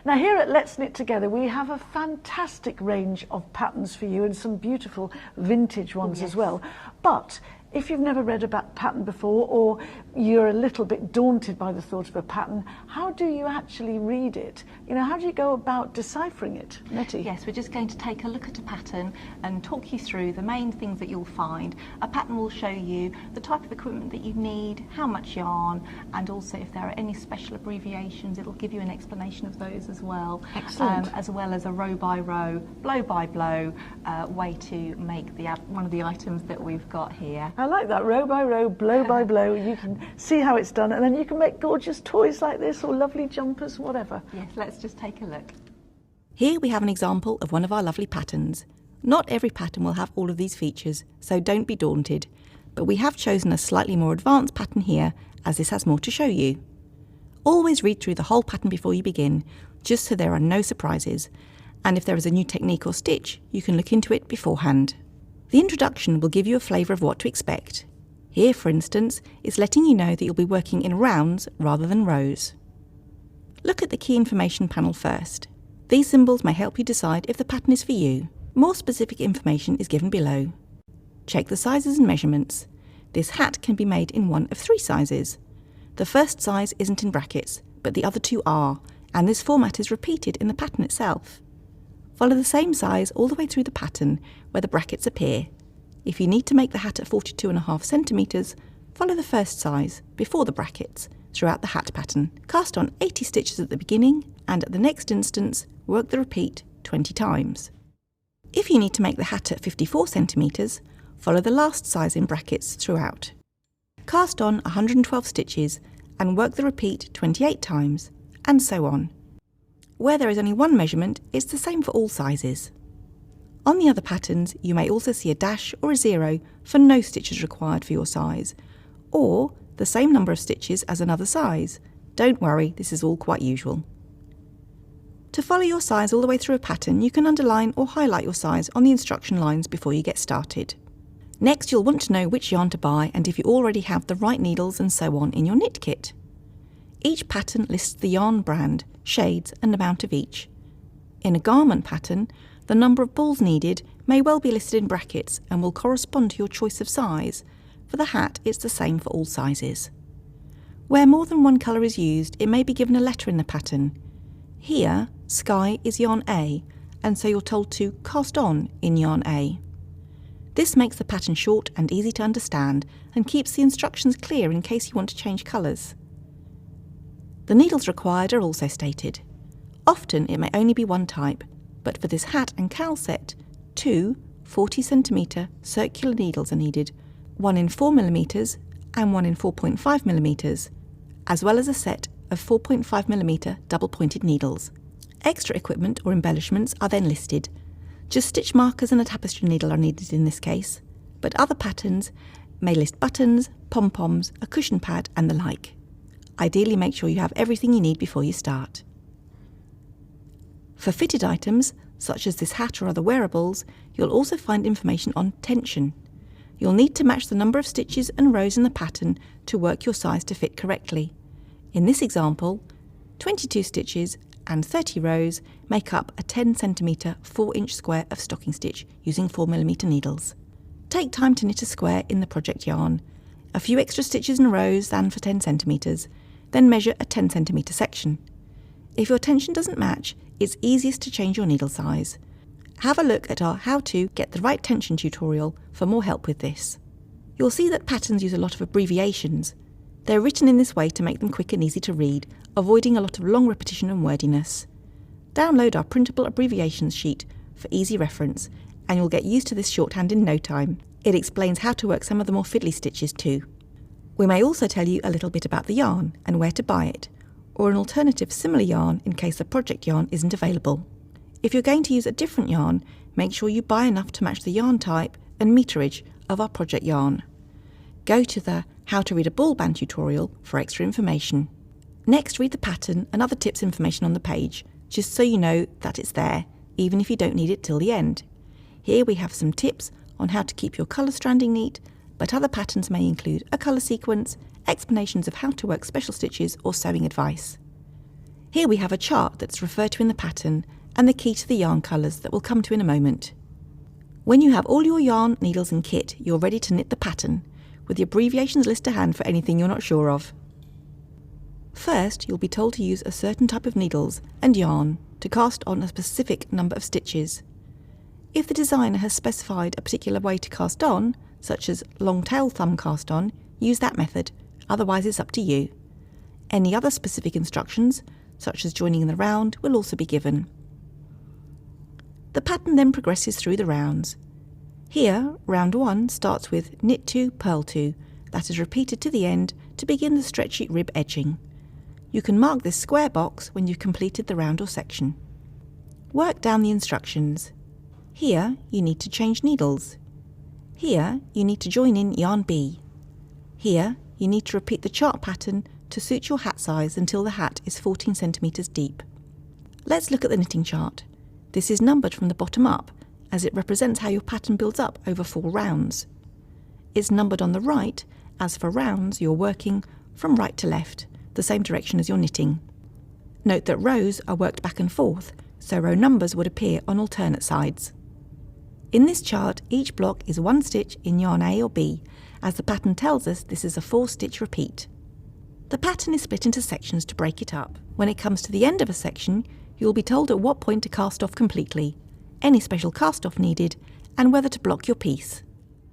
Now here at Let's Knit Together we have a fantastic range of patterns for you and some beautiful vintage ones as well. But if you've never read about pattern before, or you're a little bit daunted by the thought of a pattern, how do you actually read it? You know, how do you go about deciphering it, Nettie? Yes, we're just going to take a look at a pattern and talk you through the main things that you'll find. A pattern will show you the type of equipment that you need, how much yarn, and also if there are any special abbreviations, it'll give you an explanation of those as well. Excellent. As well as a row by row, blow by blow way to make one of the items that we've got here. I like that, row by row, blow by blow. You can see how it's done, and then you can make gorgeous toys like this, or lovely jumpers, whatever. Yes, let's just take a look. Here we have an example of one of our lovely patterns. Not every pattern will have all of these features, so don't be daunted. But we have chosen a slightly more advanced pattern here, as this has more to show you. Always read through the whole pattern before you begin, just so there are no surprises. And if there is a new technique or stitch, you can look into it beforehand. The introduction will give you a flavour of what to expect. Here, for instance, is letting you know that you'll be working in rounds rather than rows. Look at the key information panel first. These symbols may help you decide if the pattern is for you. More specific information is given below. Check the sizes and measurements. This hat can be made in one of 3 sizes. The first size isn't in brackets, but the other 2 are, and this format is repeated in the pattern itself. Follow the same size all the way through the pattern where the brackets appear. If you need to make the hat at 42.5 centimetres, follow the first size before the brackets throughout the hat pattern. Cast on 80 stitches at the beginning, and at the next instance work the repeat 20 times. If you need to make the hat at 54 centimetres, follow the last size in brackets throughout. Cast on 112 stitches and work the repeat 28 times, and so on. Where there is only one measurement, it's the same for all sizes. On the other patterns, you may also see a dash or a 0 for no stitches required for your size, or the same number of stitches as another size. Don't worry, this is all quite usual. To follow your size all the way through a pattern, you can underline or highlight your size on the instruction lines before you get started. Next, you'll want to know which yarn to buy and if you already have the right needles and so on in your knit kit. Each pattern lists the yarn brand, shades and amount of each. In a garment pattern, the number of balls needed may well be listed in brackets and will correspond to your choice of size. For the hat, it's the same for all sizes. Where more than one colour is used, it may be given a letter in the pattern. Here, sky is yarn A, and so you're told to cast on in yarn A. This makes the pattern short and easy to understand and keeps the instructions clear in case you want to change colours. The needles required are also stated. Often it may only be one type, but for this hat and cowl set, 2 40cm circular needles are needed, one in 4mm and one in 4.5mm, as well as a set of 4.5mm double-pointed needles. Extra equipment or embellishments are then listed. Just stitch markers and a tapestry needle are needed in this case, but other patterns may list buttons, pom-poms, a cushion pad and the like. Ideally, make sure you have everything you need before you start. For fitted items, such as this hat or other wearables, you'll also find information on tension. You'll need to match the number of stitches and rows in the pattern to work your size to fit correctly. In this example, 22 stitches and 30 rows make up a 10cm 4-inch square of stocking stitch using 4mm needles. Take time to knit a square in the project yarn, a few extra stitches and rows than for 10cm, then measure a 10cm section. If your tension doesn't match, it's easiest to change your needle size. Have a look at our How to Get the Right Tension tutorial for more help with this. You'll see that patterns use a lot of abbreviations. They're written in this way to make them quick and easy to read, avoiding a lot of long repetition and wordiness. Download our printable abbreviations sheet for easy reference, and you'll get used to this shorthand in no time. It explains how to work some of the more fiddly stitches too. We may also tell you a little bit about the yarn and where to buy it, or an alternative similar yarn in case the project yarn isn't available. If you're going to use a different yarn, make sure you buy enough to match the yarn type and meterage of our project yarn. Go to the How to Read a Ball Band tutorial for extra information. Next, read the pattern and other tips information on the page, just so you know that it's there, even if you don't need it till the end. Here we have some tips on how to keep your colour stranding neat, but other patterns may include a colour sequence, explanations of how to work special stitches or sewing advice. Here we have a chart that's referred to in the pattern and the key to the yarn colours that we'll come to in a moment. When you have all your yarn, needles and kit, you're ready to knit the pattern, with the abbreviations list to hand for anything you're not sure of. First, you'll be told to use a certain type of needles and yarn to cast on a specific number of stitches. If the designer has specified a particular way to cast on, such as long tail thumb cast on, use that method, otherwise it's up to you. Any other specific instructions, such as joining in the round, will also be given. The pattern then progresses through the rounds. Here, round 1 starts with knit 2, purl 2, that is repeated to the end to begin the stretchy rib edging. You can mark this square box when you've completed the round or section. Work down the instructions. Here, you need to change needles. Here, you need to join in yarn B. Here, you need to repeat the chart pattern to suit your hat size until the hat is 14 centimetres deep. Let's look at the knitting chart. This is numbered from the bottom up, as it represents how your pattern builds up over 4 rounds. It's numbered on the right, as for rounds you're working from right to left, the same direction as you're knitting. Note that rows are worked back and forth, so row numbers would appear on alternate sides. In this chart, each block is 1 stitch in yarn A or B, as the pattern tells us this is a 4-stitch repeat. The pattern is split into sections to break it up. When it comes to the end of a section, you will be told at what point to cast off completely, any special cast off needed, and whether to block your piece.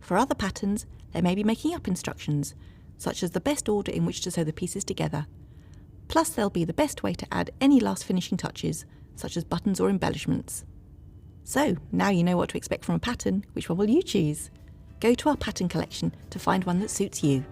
For other patterns, there may be making up instructions, such as the best order in which to sew the pieces together. Plus there'll be the best way to add any last finishing touches, such as buttons or embellishments. So, now you know what to expect from a pattern, which one will you choose? Go to our pattern collection to find one that suits you.